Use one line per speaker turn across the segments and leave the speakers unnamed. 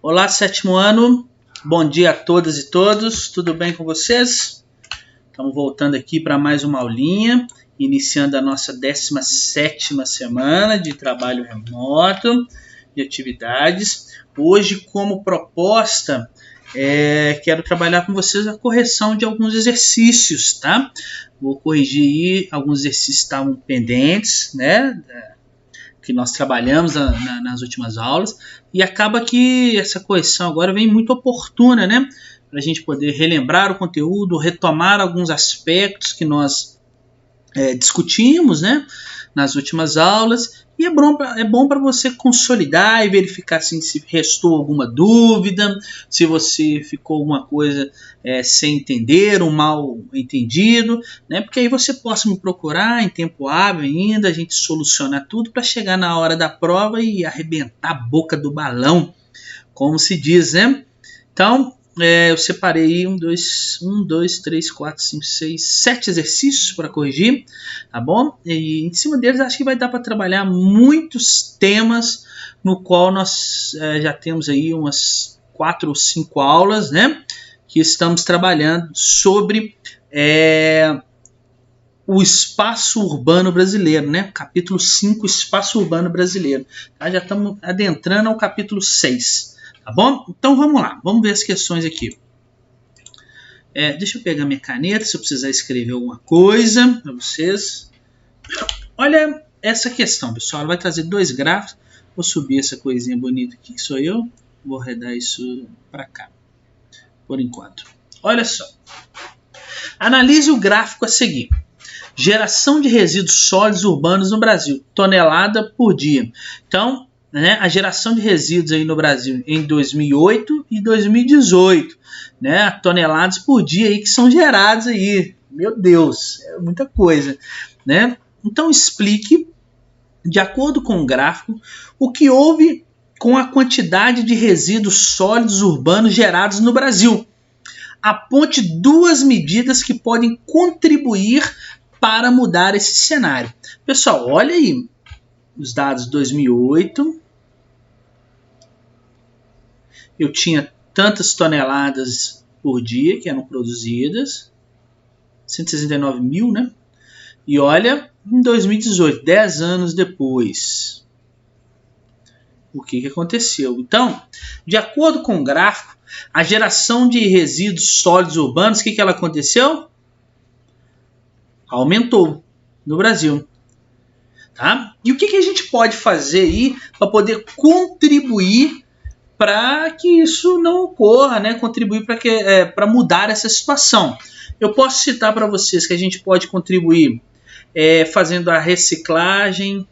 Olá, sétimo ano, bom dia a todas e todos, tudo bem com vocês? Estamos voltando aqui para mais uma aulinha, iniciando a nossa 17ª semana de trabalho remoto, de atividades. Hoje, como proposta, quero trabalhar com vocês a correção de alguns exercícios, tá? Vou corrigir aí, alguns exercícios estavam pendentes, né? Que nós trabalhamos nas últimas aulas, e acaba que essa correção agora vem muito oportuna, né? Para a gente poder relembrar o conteúdo, retomar alguns aspectos que nós discutimos, né, nas últimas aulas, e é bom para você consolidar e verificar assim, se restou alguma dúvida, se você ficou alguma coisa sem entender, um mal entendido, né, porque aí você possa me procurar em tempo hábil ainda, a gente soluciona tudo para chegar na hora da prova e arrebentar a boca do balão, como se diz, né? Então, eu separei 7 exercícios para corrigir, tá bom? E em cima deles acho que vai dar para trabalhar muitos temas, no qual nós já temos aí umas 4 ou 5 aulas, né? Que estamos trabalhando sobre o espaço urbano brasileiro, né? Capítulo 5, espaço urbano brasileiro. Tá? Já estamos adentrando ao capítulo 6. Tá bom? Então vamos lá, vamos ver as questões aqui. Deixa eu pegar minha caneta, se eu precisar escrever alguma coisa para vocês. Olha essa questão, pessoal, ela vai trazer 2 gráficos. Vou subir essa coisinha bonita aqui, que sou eu. Vou arredar isso para cá, por enquanto. Olha só. Analise o gráfico a seguir. Geração de resíduos sólidos urbanos no Brasil, tonelada por dia. Então, né, a geração de resíduos aí no Brasil em 2008 e 2018, né, toneladas por dia aí que são gerados aí. Meu Deus, é muita coisa, né? Então explique, de acordo com o gráfico, o que houve com a quantidade de resíduos sólidos urbanos gerados no Brasil. Aponte 2 medidas que podem contribuir para mudar esse cenário. Pessoal, olha aí os dados de 2008. Eu tinha tantas toneladas por dia que eram produzidas, 169 mil, né? E olha, em 2018, 10 anos depois, o que aconteceu? Então, de acordo com o gráfico, a geração de resíduos sólidos urbanos, o que ela aconteceu? Aumentou no Brasil. Tá? E o que a gente pode fazer aí para poder contribuir para que isso não ocorra, né? Contribuir para mudar essa situação. Eu posso citar para vocês que a gente pode contribuir fazendo a reciclagem,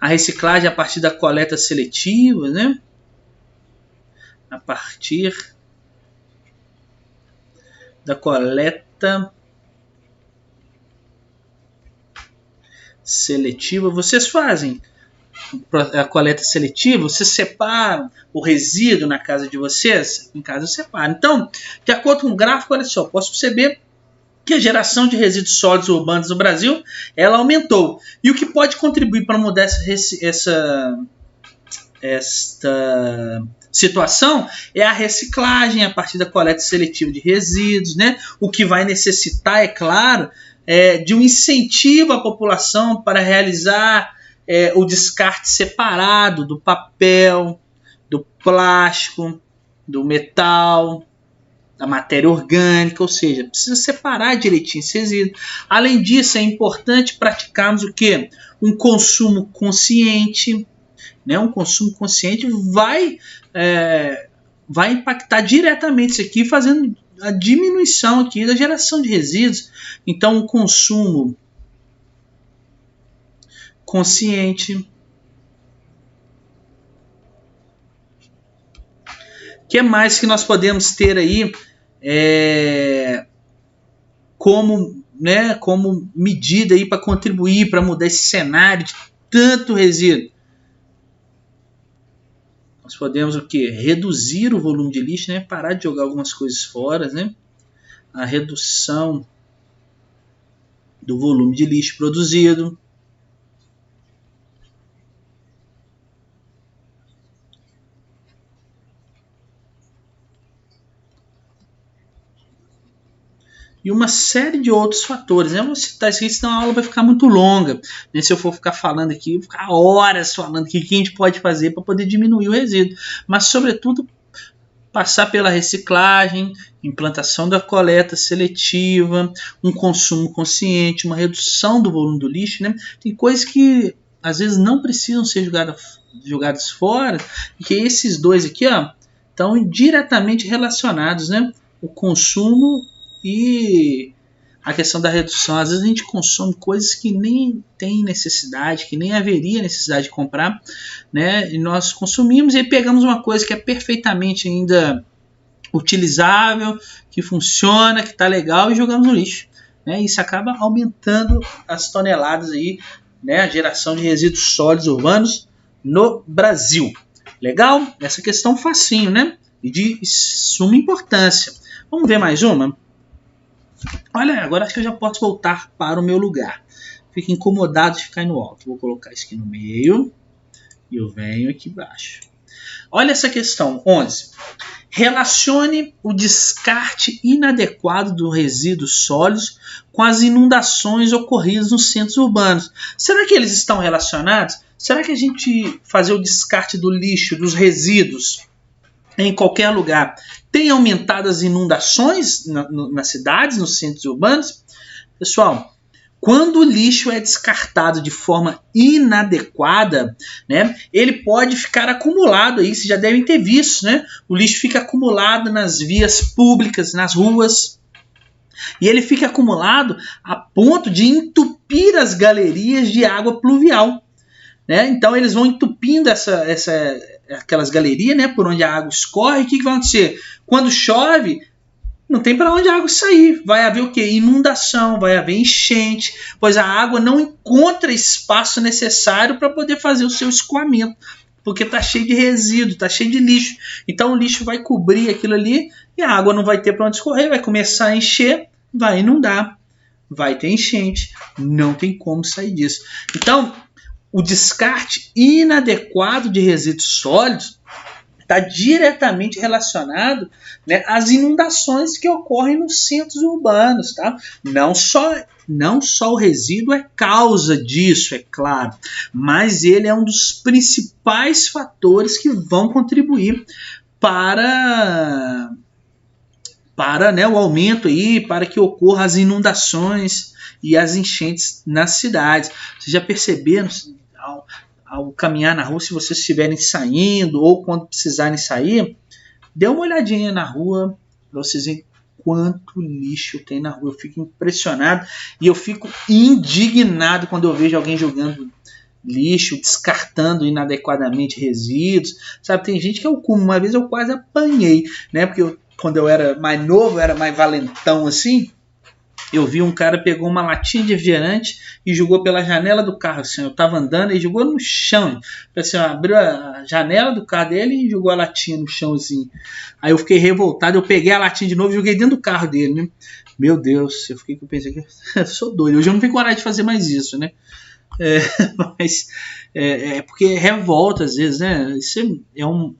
a reciclagem a partir da coleta seletiva, né? A partir da coleta seletiva, vocês fazem a coleta seletiva, vocês separam o resíduo na casa de vocês? Em casa eu separo. Então, de acordo com o gráfico, olha só, posso perceber que a geração de resíduos sólidos urbanos no Brasil, ela aumentou. E o que pode contribuir para mudar esta situação é a reciclagem a partir da coleta seletiva de resíduos, né? O que vai necessitar, é claro, de um incentivo à população para realizar o descarte separado do papel, do plástico, do metal, da matéria orgânica, ou seja, precisa separar direitinho esse resíduo. Além disso, é importante praticarmos o quê? Um consumo consciente, né? Um consumo consciente vai impactar diretamente isso aqui, fazendo a diminuição aqui da geração de resíduos. Então, um consumo consciente. O que mais que nós podemos ter aí como medida aí para contribuir para mudar esse cenário de tanto resíduo? Nós podemos o quê? Reduzir o volume de lixo, né? Parar de jogar algumas coisas fora, né? A redução do volume de lixo produzido. e uma série de outros fatores. Eu vou citar isso aqui, senão a aula vai ficar muito longa. Né? Se eu for ficar falando aqui, eu vou ficar horas falando o que a gente pode fazer para poder diminuir o resíduo. Mas, sobretudo, passar pela reciclagem, implantação da coleta seletiva, um consumo consciente, uma redução do volume do lixo. Né? Tem coisas que, às vezes, não precisam ser jogadas fora, e que esses dois aqui ó, estão diretamente relacionados, né? O consumo e a questão da redução. Às vezes a gente consome coisas que nem tem necessidade, que nem haveria necessidade de comprar, né? E nós consumimos e aí pegamos uma coisa que é perfeitamente ainda utilizável, que funciona, que está legal e jogamos no lixo, né? Isso acaba aumentando as toneladas aí, né? A geração de resíduos sólidos urbanos no Brasil. Legal? Essa questão facinho, né? E de suma importância. Vamos ver mais uma? Olha, agora acho que eu já posso voltar para o meu lugar. Fico incomodado de ficar no alto. Vou colocar isso aqui no meio e eu venho aqui embaixo. Olha essa questão, 11. Relacione o descarte inadequado dos resíduos sólidos com as inundações ocorridas nos centros urbanos. Será que eles estão relacionados? Será que a gente fazer o descarte do lixo, dos resíduos, em qualquer lugar, tem aumentado as inundações nas cidades, nos centros urbanos? Pessoal, quando o lixo é descartado de forma inadequada, né, ele pode ficar acumulado aí, vocês já devem ter visto, né? O lixo fica acumulado nas vias públicas, nas ruas, e ele fica acumulado a ponto de entupir as galerias de água pluvial. Né? Então eles vão entupindo aquelas galerias, né, por onde a água escorre. O que vai acontecer? Quando chove, não tem para onde a água sair. Vai haver o quê? Inundação, vai haver enchente, pois a água não encontra espaço necessário para poder fazer o seu escoamento, porque está cheio de resíduo, está cheio de lixo. Então o lixo vai cobrir aquilo ali e a água não vai ter para onde escorrer, vai começar a encher, vai inundar, vai ter enchente, não tem como sair disso. Então, o descarte inadequado de resíduos sólidos está diretamente relacionado, né, às inundações que ocorrem nos centros urbanos. Tá? Não só o resíduo é causa disso, é claro, mas ele é um dos principais fatores que vão contribuir para né, o aumento aí, para que ocorram as inundações e as enchentes nas cidades. Vocês já perceberam, ao caminhar na rua, se vocês estiverem saindo ou quando precisarem sair, dê uma olhadinha na rua para vocês verem quanto lixo tem na rua. Eu fico impressionado e eu fico indignado quando eu vejo alguém jogando lixo, descartando inadequadamente resíduos. Sabe, tem gente que é o cúmulo. Uma vez eu quase apanhei, né? Porque quando eu era mais novo, eu era mais valentão assim. Eu vi um cara pegou uma latinha de refrigerante e jogou pela janela do carro. Assim, eu estava andando e jogou no chão. Assim, abriu a janela do carro dele e jogou a latinha no chão. Assim. Aí eu fiquei revoltado. Eu peguei a latinha de novo e joguei dentro do carro dele. Né? Meu Deus, eu pensei que eu sou doido. Hoje eu não tenho coragem de fazer mais isso, né? Mas porque revolta às vezes, né? Isso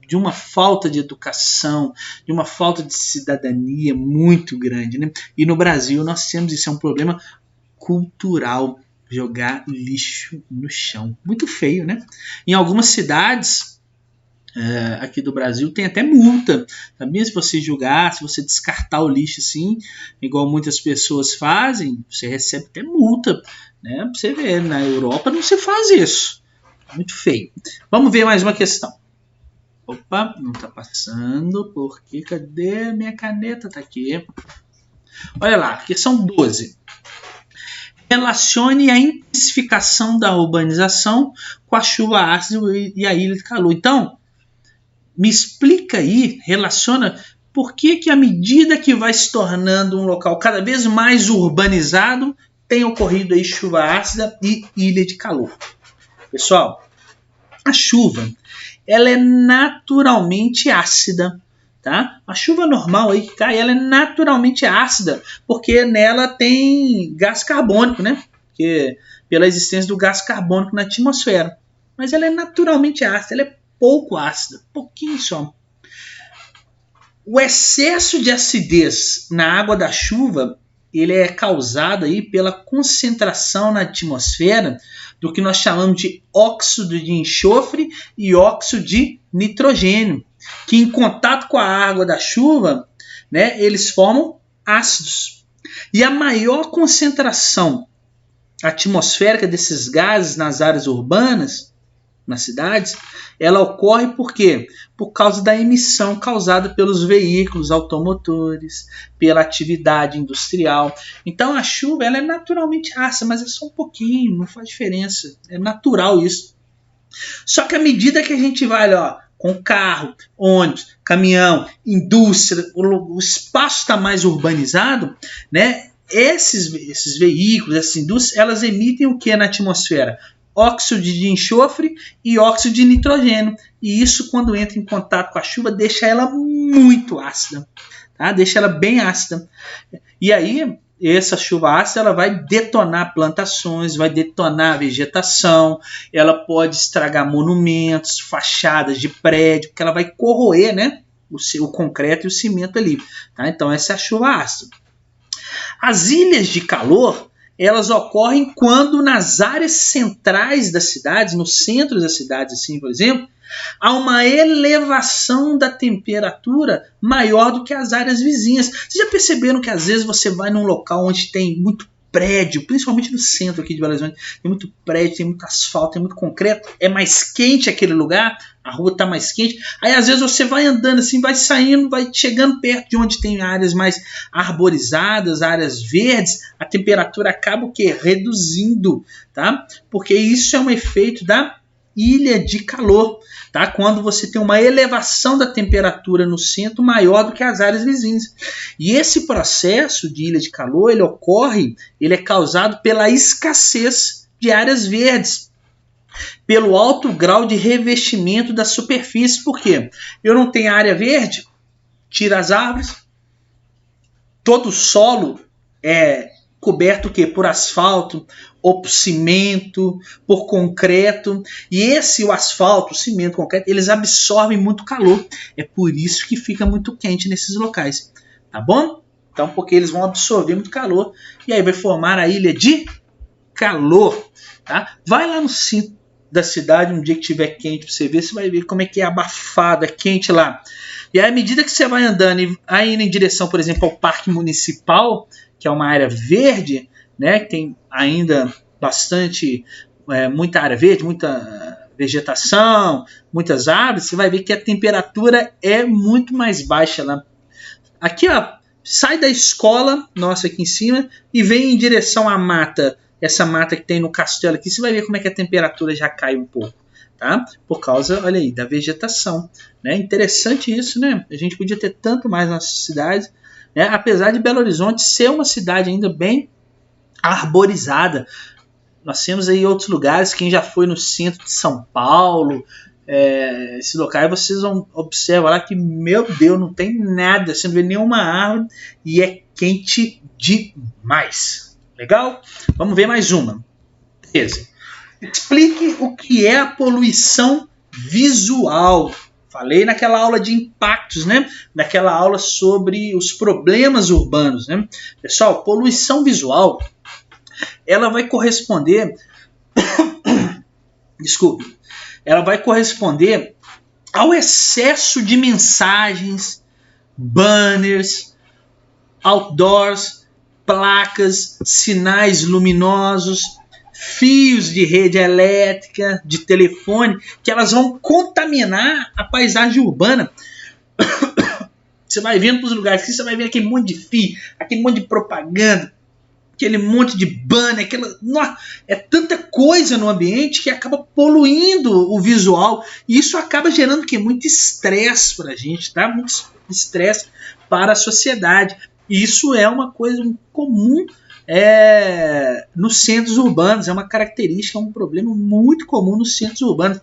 de uma falta de educação, de uma falta de cidadania muito grande, né? E no Brasil nós temos isso, é um problema cultural, jogar lixo no chão, muito feio, né? Em algumas cidades aqui do Brasil tem até multa, sabia? Se você jogar, se você descartar o lixo assim, igual muitas pessoas fazem, você recebe até multa, né? Pra você ver, na Europa não se faz isso, muito feio. Vamos ver mais uma questão. Opa, não está passando, porque cadê minha caneta? Tá aqui. Olha lá, questão 12. Relacione a intensificação da urbanização com a chuva ácida e a ilha de calor. Então, me explica aí, relaciona por que à medida que vai se tornando um local cada vez mais urbanizado, tem ocorrido aí chuva ácida e ilha de calor. Pessoal, a chuva, ela é naturalmente ácida, tá? A chuva normal aí que cai, ela é naturalmente ácida, porque nela tem gás carbônico, né? Porque, pela existência do gás carbônico na atmosfera. Mas ela é naturalmente ácida, ela é pouco ácida, pouquinho só. O excesso de acidez na água da chuva ele é causado aí pela concentração na atmosfera do que nós chamamos de óxido de enxofre e óxido de nitrogênio, que em contato com a água da chuva, né, eles formam ácidos. E a maior concentração atmosférica desses gases nas áreas urbanas, nas cidades, ela ocorre por quê? Por causa da emissão causada pelos veículos automotores, pela atividade industrial. Então a chuva ela é naturalmente ácida, mas é só um pouquinho, não faz diferença. É natural isso. Só que à medida que a gente vai com carro, ônibus, caminhão, indústria, o espaço está mais urbanizado, né? Esses veículos, essas indústrias, elas emitem o que na atmosfera? Óxido de enxofre e óxido de nitrogênio. E isso, quando entra em contato com a chuva, deixa ela muito ácida. Tá? Deixa ela bem ácida. E aí, essa chuva ácida ela vai detonar plantações, vai detonar a vegetação, ela pode estragar monumentos, fachadas de prédio, porque ela vai corroer, né, o concreto e o cimento ali. Tá? Então, essa é a chuva ácida. As ilhas de calor, elas ocorrem quando nas áreas centrais das cidades, no centro das cidades, assim, por exemplo, há uma elevação da temperatura maior do que as áreas vizinhas. Vocês já perceberam que às vezes você vai num local onde tem muito prédio, principalmente no centro aqui de Belo Horizonte, tem muito prédio, tem muito asfalto, tem muito concreto, é mais quente aquele lugar, a rua está mais quente, aí às vezes você vai andando assim, vai saindo, vai chegando perto de onde tem áreas mais arborizadas, áreas verdes, a temperatura acaba o quê? Reduzindo, tá? Porque isso é um efeito da ilha de calor, tá? Quando você tem uma elevação da temperatura no centro maior do que as áreas vizinhas. E esse processo de ilha de calor, ele é causado pela escassez de áreas verdes, pelo alto grau de revestimento da superfície. Por quê? Eu não tenho área verde, tira as árvores, todo o solo é coberto o quê? Por asfalto, ou por cimento, por concreto. E o asfalto, o cimento, o concreto, eles absorvem muito calor. É por isso que fica muito quente nesses locais. Tá bom? Então, porque eles vão absorver muito calor. E aí vai formar a ilha de calor. Tá? Vai lá no centro da cidade um dia que estiver quente para você ver. Você vai ver como é que é abafado, é quente lá. E aí, à medida que você vai andando e indo em direção, por exemplo, ao Parque Municipal, que é uma área verde, né, que tem ainda muita área verde, muita vegetação, muitas árvores, você vai ver que a temperatura é muito mais baixa lá. Aqui, sai da escola, nossa, aqui em cima, e vem em direção à mata, essa mata que tem no castelo aqui, você vai ver como é que a temperatura já cai um pouco, tá? Por causa, olha aí, da vegetação, né? Interessante isso, né? A gente podia ter tanto mais nas nossas cidades, né? Apesar de Belo Horizonte ser uma cidade ainda bem arborizada. Nós temos aí outros lugares, quem já foi no centro de São Paulo, esse local, vocês vão observar lá que, meu Deus, não tem nada, você não vê nenhuma árvore e é quente demais. Legal? Vamos ver mais uma. Beleza. Explique o que é a poluição visual. Falei naquela aula de impactos, né? Naquela aula sobre os problemas urbanos, né? Pessoal, poluição visual, ela vai corresponder ela vai corresponder ao excesso de mensagens, banners, outdoors, placas, sinais luminosos, fios de rede elétrica, de telefone, que elas vão contaminar a paisagem urbana. Você vai vendo para os lugares aqui, você vai ver aquele monte de fio, aquele monte de propaganda, aquele monte de banner, é tanta coisa no ambiente que acaba poluindo o visual. E isso acaba gerando muito estresse para a gente, tá? Muito estresse para a sociedade. E isso é uma coisa comum nos centros urbanos, é uma característica, é um problema muito comum nos centros urbanos.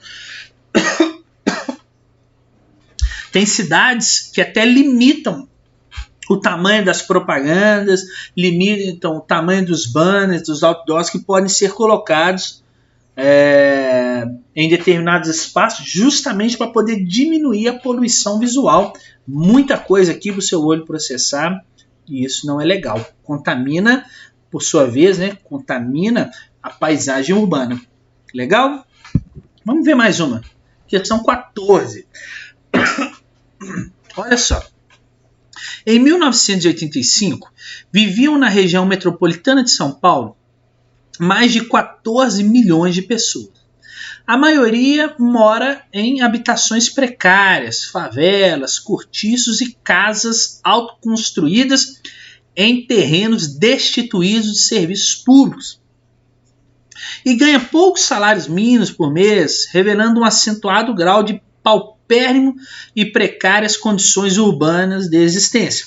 Tem cidades que até limitam o tamanho das propagandas, limitam o tamanho dos banners, dos outdoors que podem ser colocados em determinados espaços, justamente para poder diminuir a poluição visual. Muita coisa aqui para o seu olho processar, E isso não é legal. Contamina, por sua vez, né, contamina a paisagem urbana. Legal? Vamos ver mais uma. Questão 14. Olha só. Em 1985, viviam na região metropolitana de São Paulo mais de 14 milhões de pessoas. A maioria mora em habitações precárias, favelas, cortiços e casas autoconstruídas em terrenos destituídos de serviços públicos. E ganha poucos salários mínimos por mês, revelando um acentuado grau de paupérrimo e precárias condições urbanas de existência.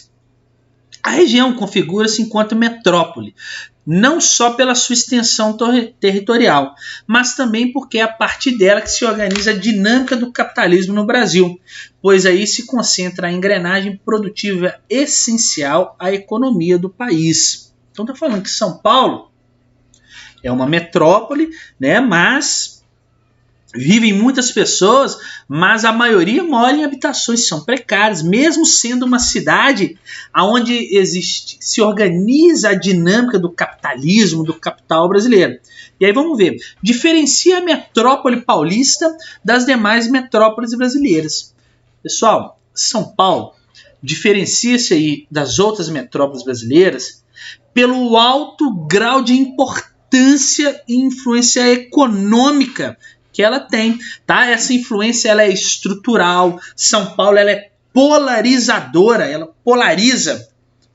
A região configura-se enquanto metrópole, não só pela sua extensão territorial, mas também porque é a partir dela que se organiza a dinâmica do capitalismo no Brasil, pois aí se concentra a engrenagem produtiva essencial à economia do país. Então estou falando que São Paulo é uma metrópole, né, mas vivem muitas pessoas, mas a maioria mora em habitações que são precárias, mesmo sendo uma cidade onde se organiza a dinâmica do capitalismo, do capital brasileiro. E aí vamos ver. Diferencia a metrópole paulista das demais metrópoles brasileiras. Pessoal, São Paulo diferencia-se aí das outras metrópoles brasileiras pelo alto grau de importância e influência econômica que ela tem, tá? Essa influência ela é estrutural. São Paulo ela é polarizadora, ela polariza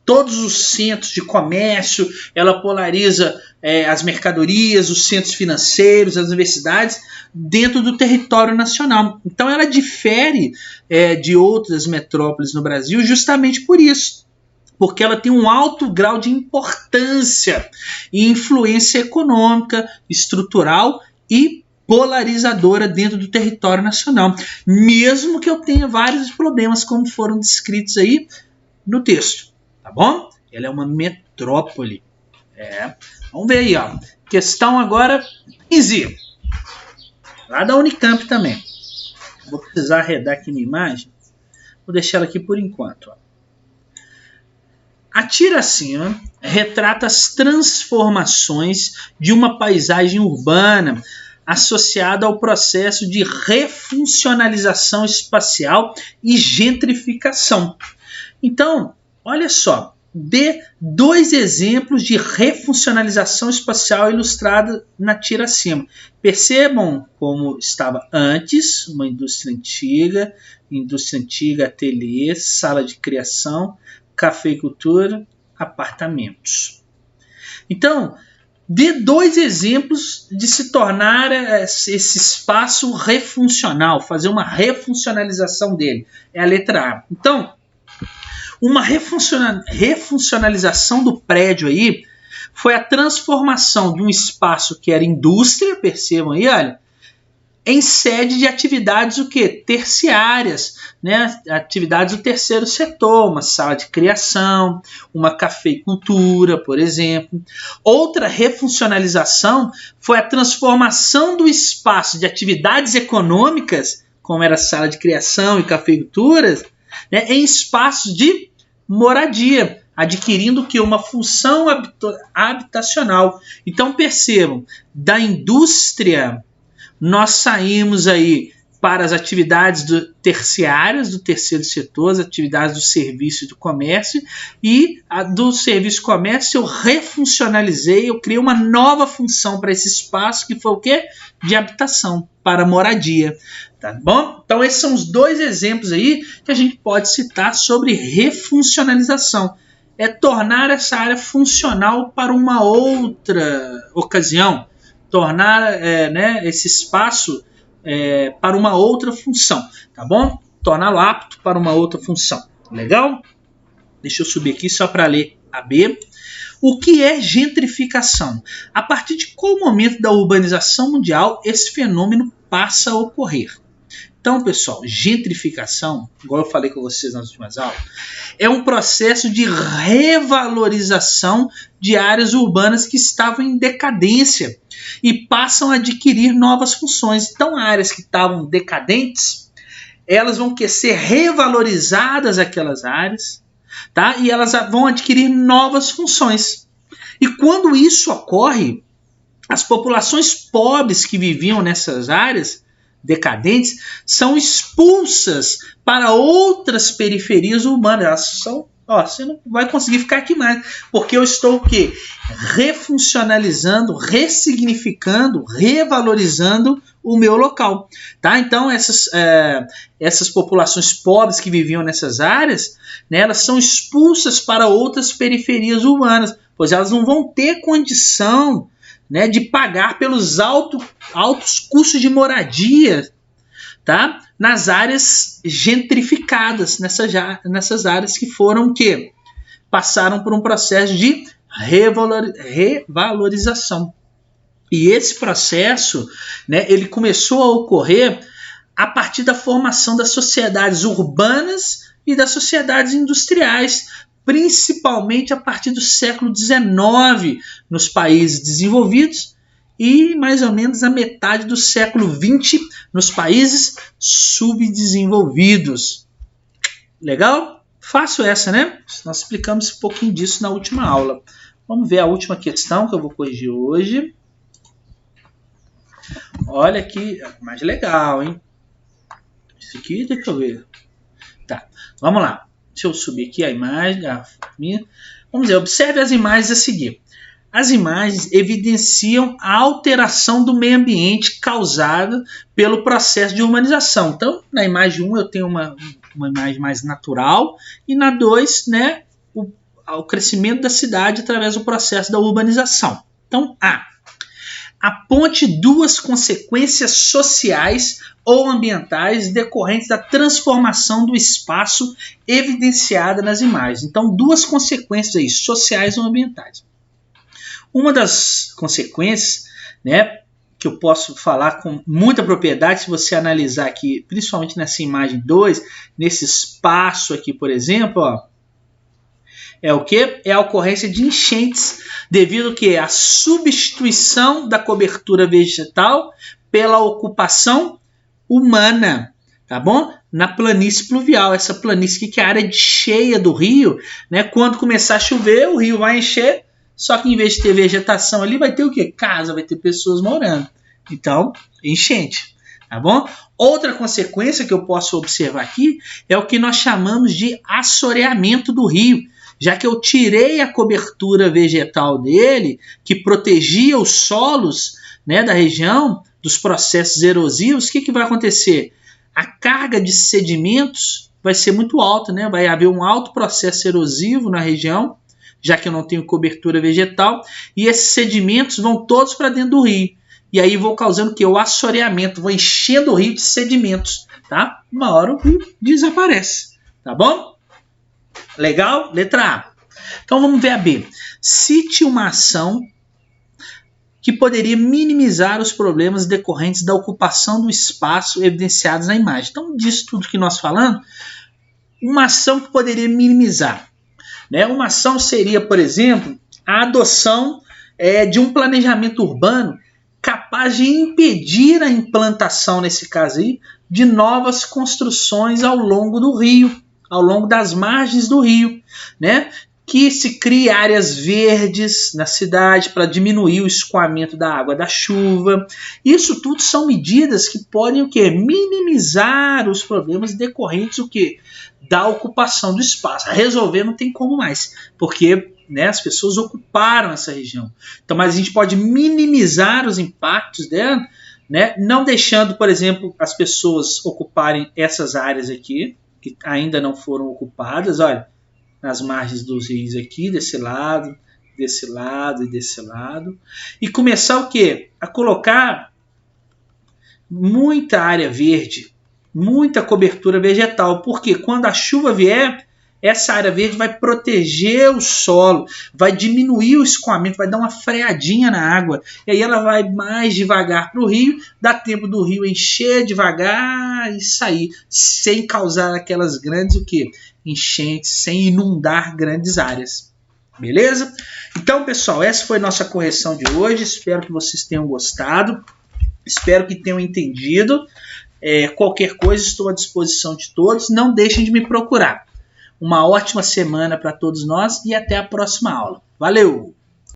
todos os centros de comércio, ela polariza as mercadorias, os centros financeiros, as universidades dentro do território nacional. Então ela difere de outras metrópoles no Brasil justamente por isso, porque ela tem um alto grau de importância e influência econômica, estrutural e polarizadora dentro do território nacional, mesmo que eu tenha vários problemas como foram descritos aí no texto, tá bom? Ela é uma metrópole. Vamos ver aí, ó. Questão agora 15, lá da Unicamp também. Vou precisar arredar aqui minha imagem, vou deixar ela aqui por enquanto, ó. A tira acima retrata as transformações de uma paisagem urbana associada ao processo de refuncionalização espacial e gentrificação. Então, olha só, dê 2 exemplos de refuncionalização espacial ilustrada na tira acima. Percebam como estava antes, uma indústria antiga, ateliê, sala de criação, cafeicultura, apartamentos. Então, dê 2 exemplos de se tornar esse espaço refuncional, fazer uma refuncionalização dele. É a letra A. Então, uma refuncionalização do prédio aí foi a transformação de um espaço que era indústria, percebam aí, olha, em sede de atividades o quê? Terciárias, né? Atividades do terceiro setor, uma sala de criação, uma cafeicultura, por exemplo. Outra refuncionalização foi a transformação do espaço de atividades econômicas, como era a sala de criação e cafeiculturas, né, em espaços de moradia, adquirindo que uma função habitacional. Então percebam, da indústria nós saímos aí para as atividades terciárias do terceiro setor, as atividades do serviço e do comércio, e do serviço e comércio eu refuncionalizei, eu criei uma nova função para esse espaço, que foi o quê? De habitação, para moradia. Tá bom? Então esses são os 2 exemplos aí que a gente pode citar sobre refuncionalização. É tornar essa área funcional para uma outra ocasião, tornar esse espaço para uma outra função, tá bom? Torná-lo apto para uma outra função. Legal? Deixa eu subir aqui só para ler a B. O que é gentrificação? A partir de qual momento da urbanização mundial esse fenômeno passa a ocorrer? Então, pessoal, gentrificação, igual eu falei com vocês nas últimas aulas, é um processo de revalorização de áreas urbanas que estavam em decadência e passam a adquirir novas funções. Então, áreas que estavam decadentes, elas vão ser revalorizadas, aquelas áreas, tá? E elas vão adquirir novas funções. E quando isso ocorre, as populações pobres que viviam nessas áreas decadentes são expulsas para outras periferias urbanas. Elas são, você não vai conseguir ficar aqui mais, porque eu estou o quê? Refuncionalizando, ressignificando, revalorizando o meu local, tá? Então essas populações pobres que viviam nessas áreas, né, elas são expulsas para outras periferias urbanas, pois elas não vão ter condição, né, de pagar pelos altos custos de moradia, tá? Nas áreas gentrificadas, nessas áreas que foram passaram por um processo de revalorização. E esse processo, né, ele começou a ocorrer a partir da formação das sociedades urbanas e das sociedades industriais, principalmente a partir do século XIX nos países desenvolvidos e mais ou menos a metade do século XX nos países subdesenvolvidos. Legal? Fácil essa, né? Nós explicamos um pouquinho disso na última aula. Vamos ver a última questão que eu vou corrigir hoje. Olha aqui, mais legal, hein? Isso aqui, deixa eu ver. Tá, vamos lá. Deixa eu subir aqui a imagem. Vamos ver, observe as imagens a seguir. As imagens evidenciam a alteração do meio ambiente causada pelo processo de urbanização. Então, na imagem 1 eu tenho uma imagem mais natural e na 2, né, o crescimento da cidade através do processo da urbanização. Então, aponte duas consequências sociais ou ambientais decorrentes da transformação do espaço evidenciada nas imagens. Então, duas consequências aí, sociais ou ambientais. Uma das consequências, né, que eu posso falar com muita propriedade, se você analisar aqui, principalmente nessa imagem 2, nesse espaço aqui, por exemplo, é o que? É a ocorrência de enchentes, devido ao que? A substituição da cobertura vegetal pela ocupação humana, tá bom? Na planície pluvial, essa planície que é a área cheia do rio, né? Quando começar a chover, o rio vai encher, só que em vez de ter vegetação ali, vai ter o quê? Casa, vai ter pessoas morando. Então, enchente, tá bom? Outra consequência que eu posso observar aqui é o que nós chamamos de assoreamento do rio, já que eu tirei a cobertura vegetal dele, que protegia os solos, né, da região, dos processos erosivos. O que vai acontecer? A carga de sedimentos vai ser muito alta, né? Vai haver um alto processo erosivo na região, já que eu não tenho cobertura vegetal, e esses sedimentos vão todos para dentro do rio. E aí vou causando o assoreamento, vou enchendo o rio de sedimentos, tá? Uma hora o rio desaparece, tá bom? Legal? Letra A. Então vamos ver a B. Cite uma ação que poderia minimizar os problemas decorrentes da ocupação do espaço evidenciados na imagem. Então, disso tudo que nós falamos, uma ação que poderia minimizar, né? Uma ação seria, por exemplo, a adoção de um planejamento urbano capaz de impedir a implantação, nesse caso aí, de novas construções ao longo do rio, ao longo das margens do rio, né? Que se crie áreas verdes na cidade para diminuir o escoamento da água da chuva. Isso tudo são medidas que podem o quê? Minimizar os problemas decorrentes o quê? Da ocupação do espaço. Resolver não tem como mais, porque, né, as pessoas ocuparam essa região. Então, mas a gente pode minimizar os impactos dela, né, não deixando, por exemplo, as pessoas ocuparem essas áreas aqui, que ainda não foram ocupadas, olha, nas margens dos rios aqui, desse lado e desse lado, e começar o quê? A colocar muita área verde, muita cobertura vegetal, porque quando a chuva vier, essa área verde vai proteger o solo, vai diminuir o escoamento, vai dar uma freadinha na água, e aí ela vai mais devagar para o rio, dá tempo do rio encher devagar e sair, sem causar aquelas grandes o quê? Enchentes, sem inundar grandes áreas. Beleza? Então, pessoal, essa foi nossa correção de hoje. Espero que vocês tenham gostado. Espero que tenham entendido. Qualquer coisa, estou à disposição de todos. Não deixem de me procurar. uma ótima semana para todos nós e até a próxima aula. Valeu!